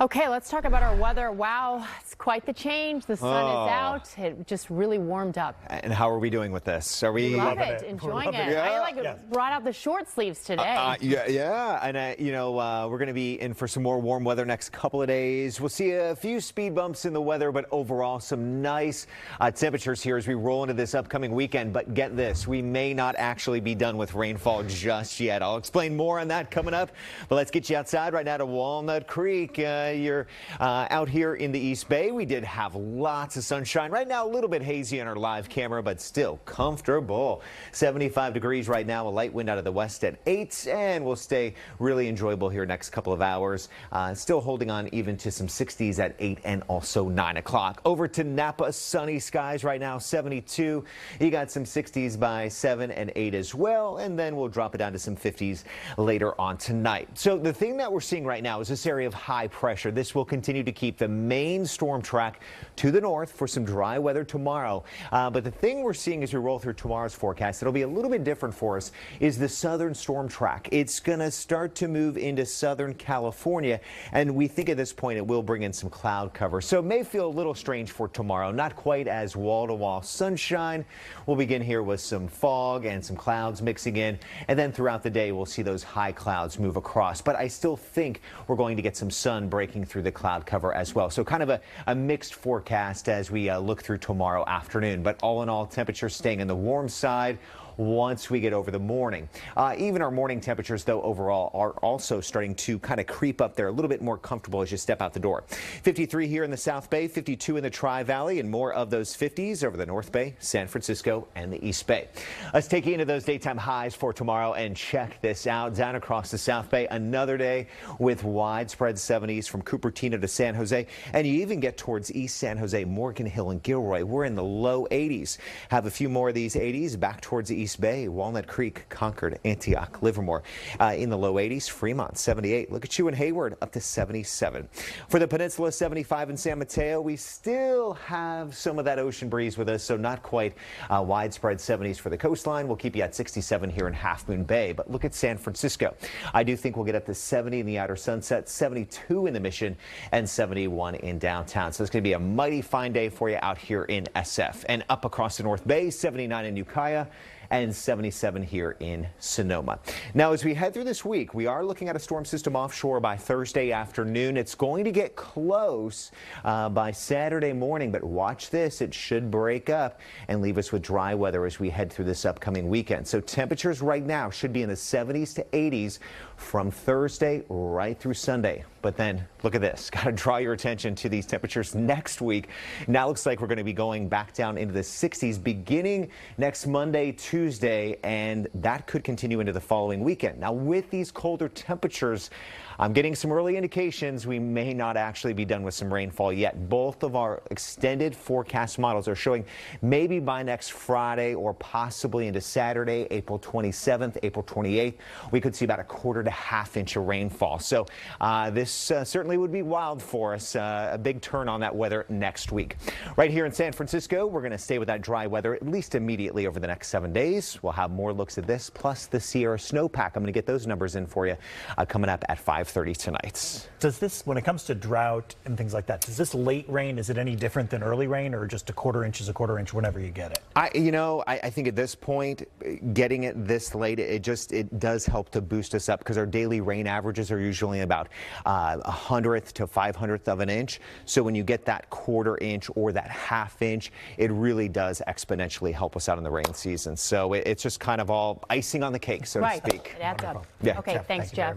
Okay, let's talk about our weather. Wow, it's quite the change. The sun is out. It just really warmed up. And how are we doing with this? Are we Love it, enjoying it. Yeah. I brought out the short sleeves today. Yeah, and we're going to be in for some more warm weather next couple of days. We'll see a few speed bumps in the weather, but overall some nice temperatures here as we roll into this upcoming weekend. But get this, we may not actually be done with rainfall just yet. I'll explain more on that coming up. But let's get you outside right now to Walnut Creek. You're out here in the East Bay. We did have lots of sunshine. Right now, a little bit hazy on our live camera, but still comfortable. 75 degrees right now, a light wind out of the west at 8, and we'll stay really enjoyable here next couple of hours. Still holding on even to some 60s at 8 and also 9 o'clock. Over to Napa, sunny skies right now, 72. You got some 60s by 7 and 8 as well, and then we'll drop it down to some 50s later on tonight. So the thing that we're seeing right now is this area of high pressure. This will continue to keep the main storm track to the north for some dry weather tomorrow. But the thing we're seeing as we roll through tomorrow's forecast, it'll be a little bit different for us, is the southern storm track. It's going to start to move into Southern California, and we think at this point it will bring in some cloud cover. So it may feel a little strange for tomorrow, not quite as wall-to-wall sunshine. We'll begin here with some fog and some clouds mixing in, and then throughout the day we'll see those high clouds move across. But I still think we're going to get some sun breaking through the cloud cover as well. So kind of a mixed forecast as we look through tomorrow afternoon. But all in all, temperatures staying on the warm side once we get over the morning. Even our morning temperatures, though, overall are also starting to kind of creep up there a little bit more comfortable as you step out the door. 53 here in the South Bay, 52 in the Tri-Valley, and more of those 50s over the North Bay, San Francisco, and the East Bay. Let's take you into those daytime highs for tomorrow and check this out. Down across the South Bay, another day with widespread 70s from Cupertino to San Jose, and you even get towards East San Jose, Morgan Hill, and Gilroy. We're in the low 80s. Have a few more of these 80s back towards the East Bay, Walnut Creek, Concord, Antioch, Livermore in the low 80s, Fremont 78. Look at you in Hayward up to 77. For the peninsula, 75 in San Mateo. We still have some of that ocean breeze with us, so not quite widespread 70s for the coastline. We'll keep you at 67 here in Half Moon Bay. But look at San Francisco. I do think we'll get up to 70 in the outer Sunset, 72 in the Mission, and 71 in downtown. So it's going to be a mighty fine day for you out here in SF. And up across the North Bay, 79 in Ukiah, and 77 here in Sonoma. Now, as we head through this week, we are looking at a storm system offshore by Thursday afternoon. It's going to get close by Saturday morning, but watch this. It should break up and leave us with dry weather as we head through this upcoming weekend. So temperatures right now should be in the 70s to 80s from Thursday right through Sunday. But then look at this. Got to draw your attention to these temperatures next week. Now looks like we're going to be going back down into the 60s beginning next Monday, Tuesday, and that could continue into the following weekend. Now, with these colder temperatures, I'm getting some early indications we may not actually be done with some rainfall yet. Both of our extended forecast models are showing maybe by next Friday or possibly into Saturday, April 27th, April 28th, we could see about a quarter to half inch of rainfall. So this certainly would be wild for us. A big turn on that weather next week. Right here in San Francisco, we're going to stay with that dry weather at least immediately over the next 7 days. We'll have more looks at this, plus the Sierra snowpack. I'm going to get those numbers in for you coming up at 5:30 tonight. Does this, when it comes to drought and things like that, does this late rain, is it any different than early rain, or just a quarter inch is a quarter inch whenever you get it? I think at this point, getting it this late, it does help to boost us up because our daily rain averages are usually about 100th to 500th of an inch. So when you get that quarter inch or that half inch, it really does exponentially help us out in the rain season. So it's just kind of all icing on the cake, so to speak. It adds up. Yeah. Okay, thanks, Jeff.